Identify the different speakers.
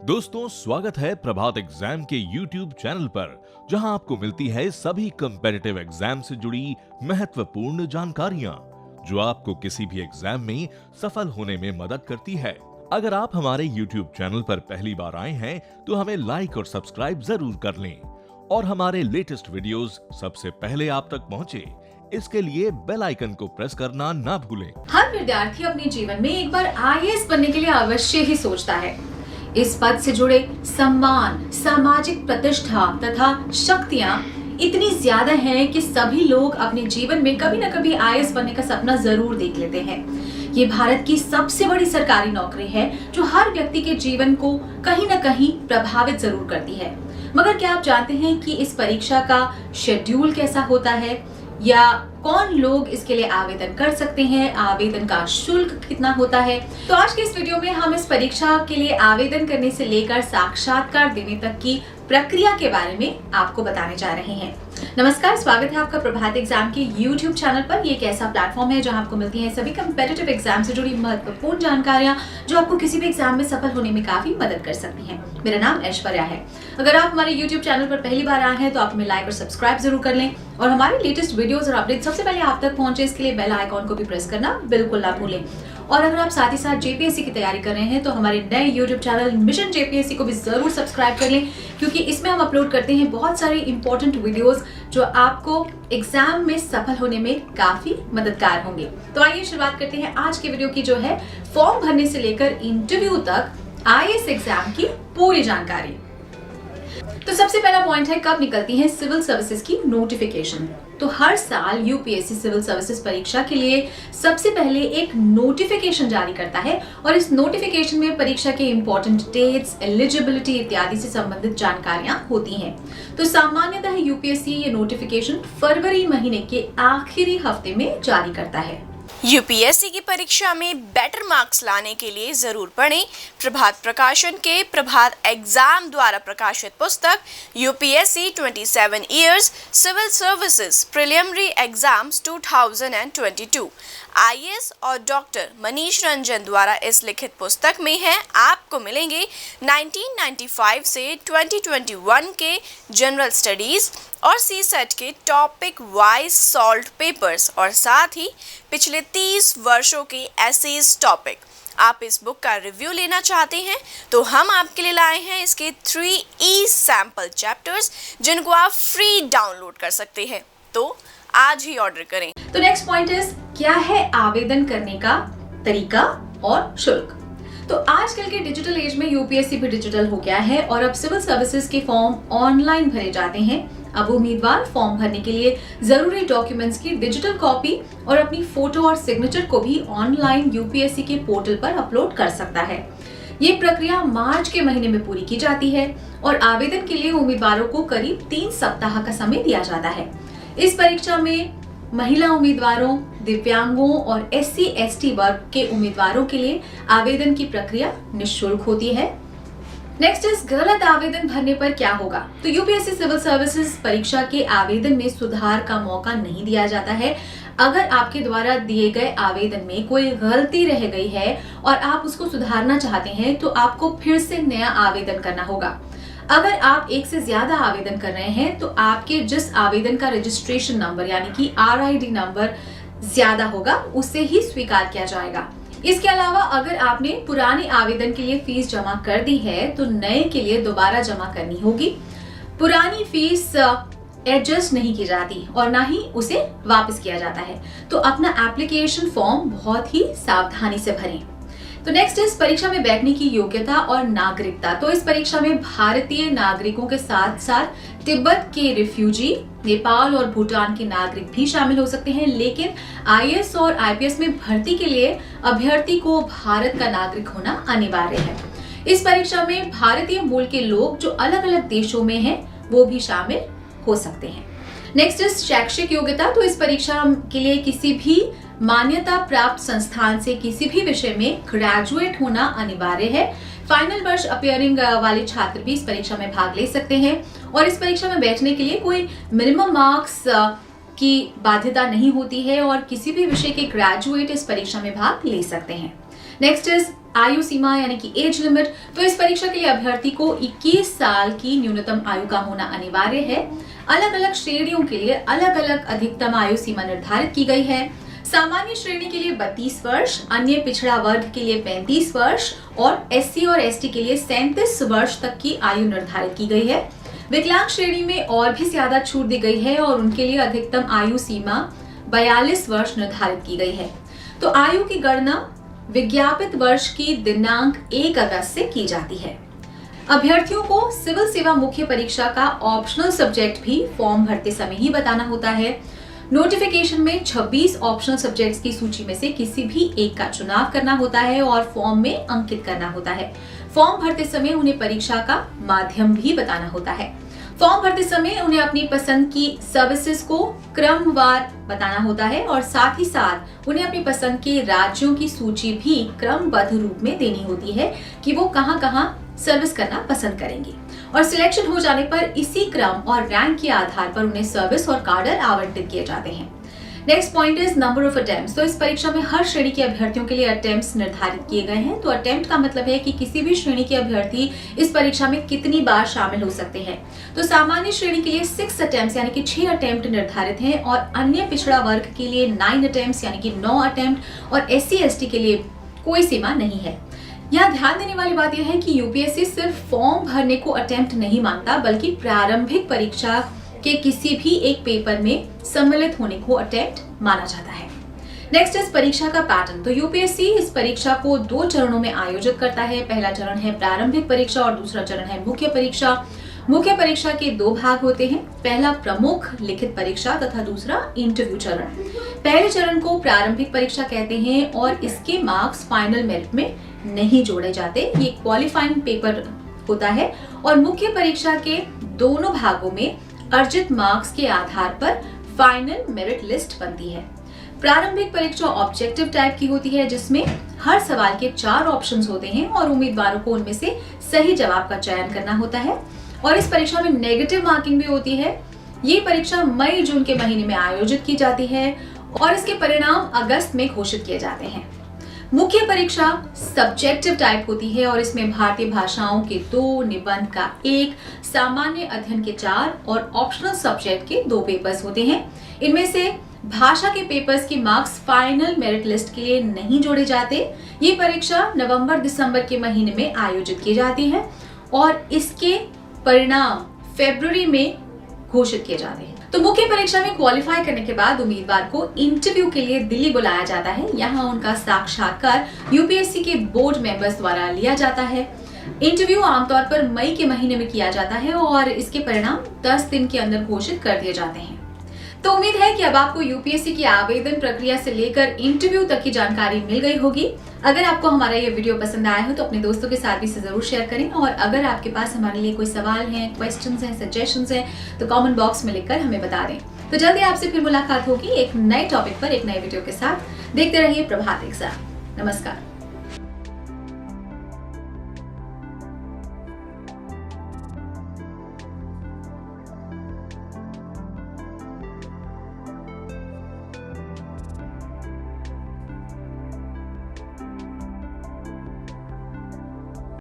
Speaker 1: दोस्तों, स्वागत है प्रभात एग्जाम के YouTube चैनल पर, जहां आपको मिलती है सभी कॉम्पिटिटिव एग्जाम से जुड़ी महत्वपूर्ण जानकारियां, जो आपको किसी भी एग्जाम में सफल होने में मदद करती है। अगर आप हमारे YouTube चैनल पर पहली बार आए हैं, तो हमें लाइक और सब्सक्राइब जरूर कर लें और हमारे लेटेस्ट वीडियोस सबसे पहले आप तक पहुंचे, इसके लिए बेल आइकन को प्रेस करना ना भूलें।
Speaker 2: हर विद्यार्थी अपने जीवन में एक बार IAS बनने के लिए अवश्य ही सोचता है। इस पद से जुड़े सम्मान, सामाजिक प्रतिष्ठा तथा शक्तियां इतनी ज्यादा हैं कि सभी लोग अपने जीवन में कभी न कभी IAS बनने का सपना जरूर देख लेते हैं। ये भारत की सबसे बड़ी सरकारी नौकरी है जो हर व्यक्ति के जीवन को कहीं न कहीं प्रभावित जरूर करती है। मगर क्या आप जानते हैं कि इस परीक्षा का शेड्यूल कैसा होता है या कौन लोग इसके लिए आवेदन कर सकते हैं, आवेदन का शुल्क कितना होता है? तो आज के इस वीडियो में हम इस परीक्षा के लिए आवेदन करने से लेकर साक्षात्कार देने तक की प्रक्रिया के बारे में आपको बताने जा रहे हैं। नमस्कार, स्वागत है आपका प्रभात एग्जाम के YouTube चैनल पर। ये एक ऐसा प्लेटफॉर्म है जहां आपको मिलती हैं सभी कॉम्पिटिटिव एग्जाम से जुड़ी महत्वपूर्ण जानकारियां जो आपको किसी भी एग्जाम में सफल होने में काफी मदद कर सकती हैं। मेरा नाम ऐश्वर्या है। अगर आप हमारे YouTube चैनल पर पहली बार आए हैं तो आप हमें लाइक और सब्सक्राइब जरूर कर लें और हमारे लेटेस्ट वीडियोस और अपडेट सबसे पहले आप तक पहुंचे, इसके लिए बेल आइकॉन को भी प्रेस करना बिल्कुल ना भूलें। और अगर आप साथ ही साथ JPSC की तैयारी कर रहे हैं तो हमारे नए YouTube चैनल मिशन JPSC को भी जरूर सब्सक्राइब कर लें, क्योंकि इसमें हम अपलोड करते हैं बहुत सारे इंपॉर्टेंट वीडियोस जो आपको एग्जाम में सफल होने में काफी मददगार होंगे। तो आइए शुरुआत करते हैं आज के वीडियो की, जो है फॉर्म भरने से लेकर इंटरव्यू तक IAS एग्जाम की पूरी जानकारी। तो सबसे पहला पॉइंट है, कब निकलती है सिविल सर्विसेज की नोटिफिकेशन। तो हर साल UPSC सिविल सर्विसेज परीक्षा के लिए सबसे पहले एक नोटिफिकेशन जारी करता है और इस नोटिफिकेशन में परीक्षा के इंपॉर्टेंट डेट्स, एलिजिबिलिटी इत्यादि से संबंधित जानकारियां होती हैं। तो सामान्यतः UPSC ये नोटिफिकेशन फरवरी महीने के आखिरी हफ्ते में जारी करता है।
Speaker 3: UPSC की परीक्षा में बेटर मार्क्स लाने के लिए जरूर पढ़ें प्रभात प्रकाशन के प्रभात एग्जाम द्वारा प्रकाशित पुस्तक UPSC 27 Years Civil Services Preliminary Exams 2022 IAS और डॉक्टर मनीष रंजन द्वारा इस लिखित पुस्तक में है। आपको मिलेंगे 1995 से 2021 के जनरल स्टडीज और CSET के टॉपिक वाइज सॉल्व्ड पेपर्स और साथ ही पिछले 30 वर्षों के एसेज टॉपिक। आप इस बुक का रिव्यू लेना चाहते हैं तो हम आपके लिए लाए हैं इसके 3 सैंपल चैप्टर्स, जिनको आप फ्री डाउनलोड कर सकते हैं। तो आज ही ऑर्डर करें।
Speaker 2: तो नेक्स्ट पॉइंट इज, क्या है आवेदन करने का तरीका और शुल्क। तो आजकल के डिजिटल एज में UPSC भी डिजिटल हो गया है और अब सिविल सर्विसेज के फॉर्म ऑनलाइन भरे जाते हैं। अब उम्मीदवार फॉर्म भरने के लिए जरूरी डॉक्यूमेंट्स की डिजिटल कॉपी और अपनी फोटो और सिग्नेचर को भी ऑनलाइन UPSC के पोर्टल पर अपलोड कर सकता है। ये प्रक्रिया मार्च के महीने में पूरी की जाती है और आवेदन के लिए उम्मीदवारों को करीब 3 सप्ताह का समय दिया जाता है। इस परीक्षा में महिला उम्मीदवारों, दिव्यांगों और SC/ST वर्ग के उम्मीदवारों के लिए आवेदन की प्रक्रिया निःशुल्क होती है। नेक्स्ट इज, गलत आवेदन भरने पर क्या होगा। तो UPSC सिविल सर्विसेज परीक्षा के आवेदन में सुधार का मौका नहीं दिया जाता है। अगर आपके द्वारा दिए गए आवेदन में कोई गलती रह गई है और आप उसको सुधारना चाहते हैं तो आपको फिर से नया आवेदन करना होगा। अगर आप एक से ज्यादा आवेदन कर रहे हैं तो आपके जिस आवेदन का रजिस्ट्रेशन नंबर यानी कि RID नंबर ज्यादा होगा, उससे ही स्वीकार किया जाएगा। इसके अलावा अगर आपने पुराने आवेदन के लिए फीस जमा कर दी है तो नए के लिए दोबारा जमा करनी होगी। पुरानी फीस एडजस्ट नहीं की जाती और ना ही उसे वापस किया जाता है। तो अपना एप्लीकेशन फॉर्म बहुत ही सावधानी से भरें। तो नेक्स्ट इस परीक्षा में बैठने की योग्यता और नागरिकता। तो इस परीक्षा में भारतीय नागरिकों के साथ साथ तिब्बत के रिफ्यूजी, नेपाल और भूटान के नागरिक भी शामिल हो सकते हैं, लेकिन IAS और IPS में भर्ती के लिए अभ्यर्थी को भारत का नागरिक होना अनिवार्य है। इस परीक्षा में भारतीय मूल के लोग जो अलग अलग देशों में हैं वो भी शामिल हो सकते हैं। नेक्स्ट इज शैक्षिक योग्यता। तो इस परीक्षा के लिए किसी भी मान्यता प्राप्त संस्थान से किसी भी विषय में ग्रेजुएट होना अनिवार्य है। फाइनल वर्ष अपीयरिंग वाले छात्र भी इस परीक्षा में भाग ले सकते हैं और इस परीक्षा में बैठने के लिए कोई मिनिमम मार्क्स की बाध्यता नहीं होती है और किसी भी विषय के ग्रेजुएट इस परीक्षा में भाग ले सकते हैं। नेक्स्ट इज आयु सीमा यानी कि एज लिमिट, तो इस परीक्षा के लिए अभ्यर्थी को 21 साल की न्यूनतम आयु का होना अनिवार्य है। अलग अलग श्रेणियों के लिए अलग अलग अधिकतम आयु सीमा निर्धारित की गई है। सामान्य श्रेणी के लिए 32 वर्ष, अन्य पिछड़ा वर्ग के लिए 35 वर्ष और SC और ST के लिए 37 वर्ष तक की आयु निर्धारित की गई है। विकलांग श्रेणी में और भी ज्यादा छूट दी गई है और उनके लिए अधिकतम आयु सीमा 42 वर्ष निर्धारित की गई है। तो आयु की गणना विज्ञापित वर्ष की दिनांक 1 अगस्त से की जाती है। अभ्यर्थियों को सिविल सेवा मुख्य परीक्षा का ऑप्शनल सब्जेक्ट भी फॉर्म भरते समय ही बताना होता है। नोटिफिकेशन में 26 ऑप्शनल सब्जेक्ट्स की सूची में से किसी भी एक का चुनाव करना होता है और फॉर्म में अंकित करना होता है। फॉर्म भरते समय उन्हें परीक्षा का माध्यम भी बताना होता है। फॉर्म भरते समय उन्हें अपनी पसंद की सर्विसेज को क्रमवार बताना होता है और साथ ही साथ उन्हें अपनी पसंद के राज्यों की सूची भी क्रमबद्ध रूप में देनी होती है कि वो कहां-कहां सर्विस करना पसंद करेंगी और सिलेक्शन हो जाने पर इसी क्रम और रैंक के आधार पर उन्हें सर्विस और कार्डर आवंटित किए जाते हैं। Next point is number of attempts. तो इस परीक्षा में हर श्रेणी के अभ्यर्थियों के लिए अटेम्प्ट्स निर्धारित किए गए हैं। तो अटेम्प्ट का मतलब है कि किसी भी श्रेणी के अभ्यर्थी इस परीक्षा में कितनी बार शामिल हो सकते हैं। तो सामान्य श्रेणी के लिए 6 अटेम्प्ट्स यानी कि 6 अटेम्प्ट निर्धारित हैं और अन्य पिछड़ा वर्ग के लिए 9 अटेम्प्ट्स यानी कि 9 अटेम्प्ट और SC ST के लिए कोई सीमा नहीं है। यहाँ ध्यान देने वाली बात यह है कि यूपीएससी सिर्फ फॉर्म भरने को अटेम्प्ट नहीं मानता बल्कि प्रारंभिक परीक्षा के किसी भी एक पेपर में सम्मिलित होने को अटेम्प्ट माना जाता है। नेक्स्ट इस परीक्षा का पैटर्न। तो यूपीएससी इस परीक्षा को 2 चरणों में आयोजित करता है। पहला चरण है प्रारंभिक परीक्षा और दूसरा चरण है मुख्य परीक्षा। मुख्य परीक्षा के 2 भाग होते हैं, पहला प्रमुख लिखित परीक्षा तथा दूसरा इंटरव्यू चरण। पहले चरण को प्रारंभिक परीक्षा कहते हैं और इसके मार्क्स फाइनल मेरिट में नहीं जोड़े जाते, ये क्वालिफाइंग पेपर होता है और मुख्य परीक्षा के दोनों भागों में अर्जित मार्क्स के आधार पर फाइनल मेरिट लिस्ट बनती है। प्रारंभिक परीक्षा ऑब्जेक्टिव टाइप की होती है जिसमें हर सवाल के 4 ऑप्शंस होते हैं और उम्मीदवारों को उनमें से सही जवाब का चयन करना होता है और इस परीक्षा में नेगेटिव मार्किंग भी होती है। ये परीक्षा मई जून के महीने में आयोजित की जाती है और इसके परिणाम अगस्त में घोषित किए जाते हैं। मुख्य परीक्षा सब्जेक्टिव टाइप होती है और इसमें भारतीय भाषाओं के 2, निबंध का 1, सामान्य अध्ययन के 4 और ऑप्शनल सब्जेक्ट के 2 पेपर्स होते हैं। इनमें से भाषा के पेपर्स के मार्क्स फाइनल मेरिट लिस्ट के लिए नहीं जोड़े जाते। ये परीक्षा नवंबर-दिसंबर के महीने में आयोजित की जाती है और इसके परिणाम फरवरी में घोषित किए जाते हैं। तो मुख्य परीक्षा में क्वालिफाई करने के बाद उम्मीदवार को इंटरव्यू के लिए दिल्ली बुलाया जाता है। यहाँ उनका साक्षात्कार यूपीएससी के बोर्ड मेंबर्स द्वारा लिया जाता है। इंटरव्यू आमतौर पर मई के महीने में किया जाता है और इसके परिणाम 10 दिन के अंदर घोषित कर दिए जाते हैं। तो उम्मीद है कि अब आपको यूपीएससी की आवेदन प्रक्रिया से लेकर इंटरव्यू तक की जानकारी मिल गई होगी। अगर आपको हमारा ये वीडियो पसंद आया हो तो अपने दोस्तों के साथ भी इसे जरूर शेयर करें और अगर आपके पास हमारे लिए कोई सवाल है, क्वेश्चंस हैं, सजेशंस हैं तो कमेंट बॉक्स में लिखकर हमें बता दें। तो जल्दी आपसे फिर मुलाकात होगी एक नए टॉपिक पर एक नए वीडियो के साथ। देखते रहिए प्रभात एग्जाम। नमस्कार।